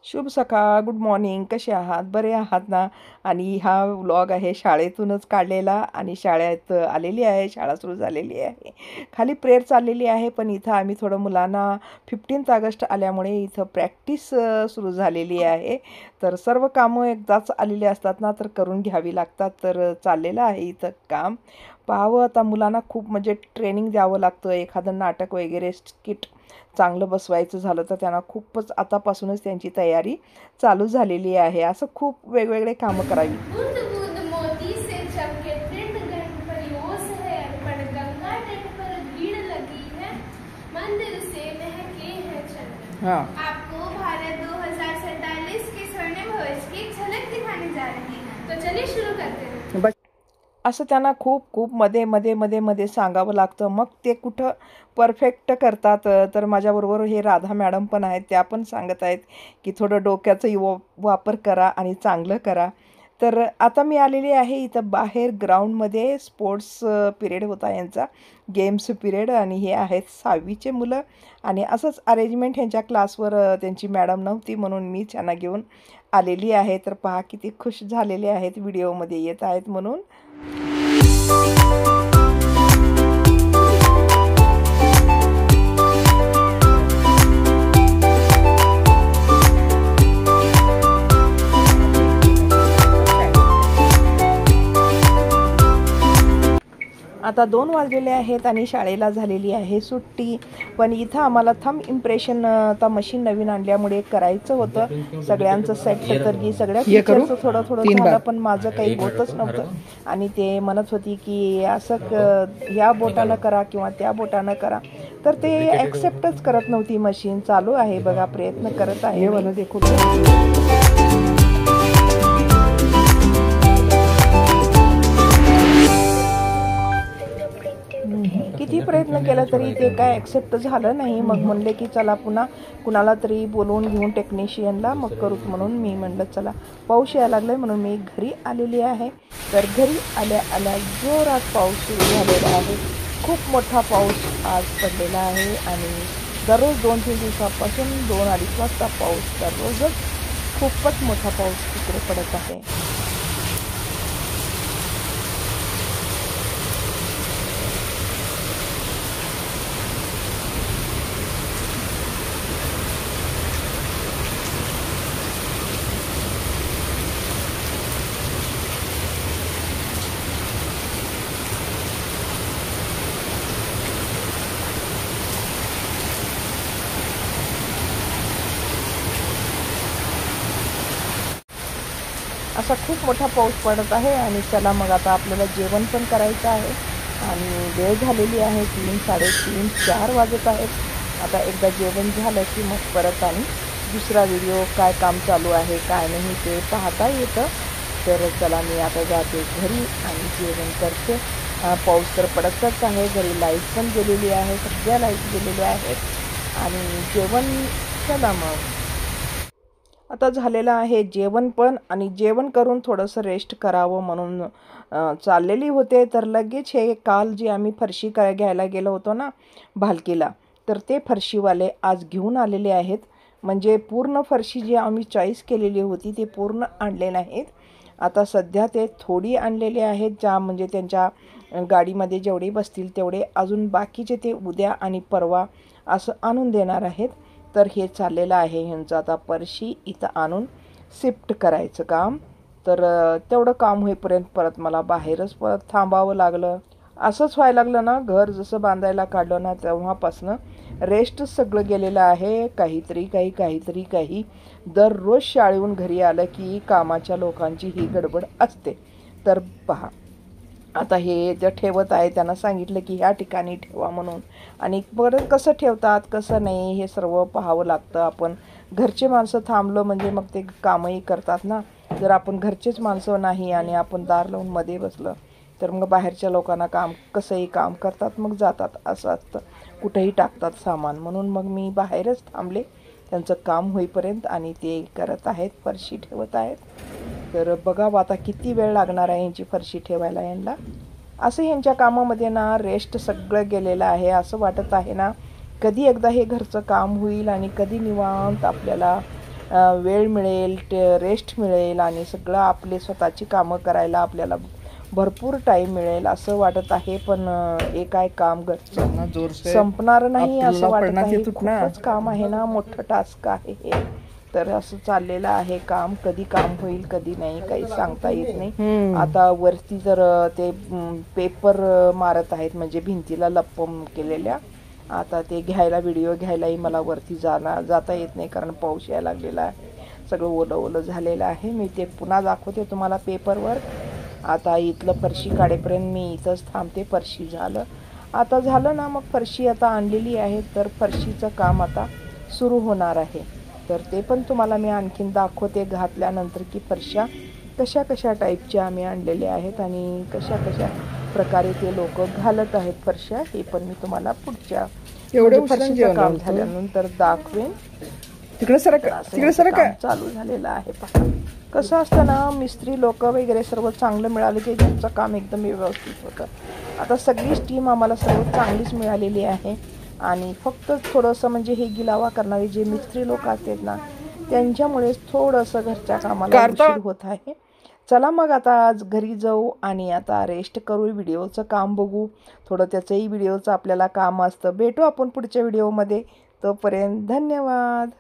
शुभ सकाळ, good morning. कसे आहात? बरे आहात ना? आणि हा व्लॉग आहे शाळेतूनच काढलेला आणि शाळेत आलेली आहे, शाळा सुरू झालेली आहे. खाली प्रेयर चाललेली आहे, पण इथं आम्ही थोडं मुलांना 15th ऑगस्ट आल्यामुळे इथं प्रॅक्टिस सुरू झालेली आहे. तर सर्व कामं एकदाच आलेली असतात ना, तर करून घ्यावी लागतात. तर चाललेलं आहे इथं काम. पाहावं आता मुलांना खूप म्हणजे ट्रेनिंग द्यावं लागतं. एखादं नाटक वगैरे स्किट चांगलं बसवायचं झालं तर त्यांना खूपच आतापासूनच त्यांची तयारी चालू झालेली आहे. असं खूप वेगवेगळे कामं करावी. बूंद बूंद मोती से चमके तृण गण परियोस है, पण गंगा तट पर भीड़ लगी है, मंदिर से महके हैं चंदन। आपको भारत 2047 के स्वर्णिम भविष्य की एक झलक दिखाने जा रही है, तो चलिए शुरू करते हैं। असं त्यांना खूप खूप मध्ये सांगावं लागतं, मग ते कुठं परफेक्ट करतात. तर माझ्याबरोबर हे राधा मॅडम पण आहेत, त्या पण सांगत आहेत की थोडं डोक्याचा वापर करा आणि चांगलं करा. तर आता मी आलेली आहे इथं बाहेर ग्राउंडमध्ये. स्पोर्ट्स पिरियड होता यांचा, गेम्स पिरियड, आणि हे आहेत 6वीचे मुलं. आणि असंच अरेंजमेंट ह्यांच्या क्लासवर त्यांची मॅडम नव्हती म्हणून मी त्यांना घेऊन आलेली आहे. तर पहा किती खुश झालेले आहेत, व्हिडिओमध्ये येत आहेत म्हणून. आता 2 वाजलेले आहेत आणि शाळेला झालेली आहे सुट्टी. पण इथं आम्हाला थंब इम्प्रेशन आता मशीन नवीन आणल्यामुळे करायचं होतं सगळ्यांचं सेट. तर की सगळ्या टीचरचं थोडं थोडं झालं, पण माझं काही होतच नव्हतं. आणि ते म्हणत होती की असं ह्या बोटानं करा किंवा त्या बोटानं करा, तर ते ॲक्सेप्टच करत नव्हती मशीन. चालू आहे बघा, प्रयत्न करत आहे. किती प्रयत्न केला तरी ते काय ॲक्सेप्ट झालं नाही. मग म्हणले की चला पुन्हा कुणाला तरी बोलवून घेऊन टेक्निशियनला मग करूत, म्हणून मी म्हणलं चला पाऊस यायला लागलाय म्हणून मी घरी आलेली आहे. तर घरी आल्या आल्या जोरात पाऊस सुरू झालेला आहे. खूप मोठा पाऊस आज पडलेला आहे आणि दररोज 2-3 दिवसापासून 2-2.5 वाजता पाऊस दररोजच खूपच मोठा पाऊस तिकडे पडत आहे. असा खूप मोठा पाऊस पडत आहे. आणि चला मग आता आपल्याला जेवण पण करायचं आहे आणि वेळ झालेली आहे 3, 3:30, 4 वाजत आहेत. आता एकदा जेवण झालं की मग परत आणि दुसरा व्हिडिओ काय काम चालू आहे काय नाही ते पाहता येतं. तर चला मी आता जाते घरी आणि जेवण करते. पाऊस तर पडतच आहे, घरी लाईट पण गेलेली आहे, सगळ्या लाईट गेलेल्या आहेत. आणि जेवण चला मग आता झालेलं आहे जेवण पण, आणि जेवण करून थोडंसं रेस्ट करावं म्हणून चाललेली होते. तर लगेच हे काल जे आम्ही फरशी घ्यायला गेलो होतो ना भालकीला, तर ते फरशीवाले आज घेऊन आलेले आहेत. म्हणजे पूर्ण फरशी जी आम्ही चॉईस केलेली होती ते पूर्ण आणले नाहीत. आता सध्या ते थोडी आणलेले आहेत, ज्या म्हणजे त्यांच्या गाडीमध्ये जेवढे बसतील तेवढे. अजून बाकीचे ते उद्या आणि परवा असं आणून देणार आहेत. तर हे चाललेलं आहे ह्यांचं आता फरशी इथं आणून शिफ्ट करायचं काम. तर तेवढं काम होईपर्यंत परत मला बाहेरच परत थांबावं लागलं. असंच व्हायला लागलं ना, घर जसं बांधायला काढलं ना तेव्हापासनं रेस्टच सगळं गेलेलं आहे. काही दररोज शाळेहून घरी आलं की कामाच्या लोकांची ही गडबड असते. तर पहा आता हे जे ठेवत आहे त्यांना सांगितलं की ह्या ठिकाणी ठेवा म्हणून, आणि परत कसं ठेवतात कसं नाही हे सर्व पाहावं लागतं. आपण घरचे माणसं थांबलो म्हणजे मग ते कामही करतात ना. जर आपण घरचेच माणसं नाही आणि आपण दार लावून मध्ये बसलं तर मग बाहेरच्या लोकांना कसंही काम करतात, मग जातात, असं असतं, कुठेही टाकतात सामान. म्हणून मग मी बाहेरच थांबले त्यांचं काम होईपर्यंत. आणि ते करत आहेत, फरशी ठेवत आहेत. तर बघावं आता किती वेळ लागणार आहे यांची फरशी ठेवायला यांना. असं ह्यांच्या कामामध्ये ना रेस्ट सगळं गेलेलं आहे. असं वाटत आहे ना कधी एकदा हे घरचं काम होईल आणि कधी निवांत आपल्याला वेळ मिळेल, रेस्ट मिळेल आणि सगळं आपले स्वतःची कामं करायला आपल्याला भरपूर टाईम मिळेल असं वाटत आहे. पण हे काय काम घरचं संपणार नाही असं वाटत आहे. खूपच काम आहे ना, मोठं टास्क आहे हे. तर असं चाललेलं आहे काम. कधी काम होईल कधी नाही काही सांगता येत नाही. आता वरती तर ते पेपर मारत आहेत म्हणजे भिंतीला लप्पम केलेल्या. आता ते घ्यायला, व्हिडिओ घ्यायलाही मला वरती जाता येत नाही कारण पाऊस यायला लागलेला आहे. सगळं ओलं ओलं झालेलं आहे. मी ते पुन्हा दाखवते तुम्हाला पेपरवर. आता इथलं फरशी काढेपर्यंत मी इथंच थांबते. फरशी आता झालं ना, मग फरशी आता आणलेली आहे तर फरशीचं काम आता सुरू होणार आहे. तर ते पण तुम्हाला मी आणखीन दाखवते घातल्यानंतर की फरशा कशा कशा टाईपच्या आम्ही आणलेल्या आहेत आणि कशा कशा प्रकारे ते लोक घालत आहेत फरशा. हे पण मी तुम्हाला पुढच्या फरशीचं काम झाल्यानंतर दाखवेन. तिकडे सरका चालू झालेलं आहे. पहा कसं असतं ना, मिस्त्री लोक वगैरे सर्व चांगलं मिळालं की त्यांचं काम एकदम व्यवस्थित होतं. आता सगळीच टीम आम्हाला सर्व चांगलीच मिळालेली आहे आणि फक्त थोडंसं म्हणजे हे गिलावा करणारे जे मिस्त्री लोक असतात ना, त्यांच्यामुळेच थोडंसं घरच्या कामाला उशीर होत आहे. चला मग आता आज घरी जाऊ आणि आता रेस्ट करू, व्हिडिओचं काम बघू. थोडं त्याचंही व्हिडिओचं आपल्याला काम असतं. भेटू आपण पुढच्या व्हिडिओमध्ये. तोपर्यंत धन्यवाद.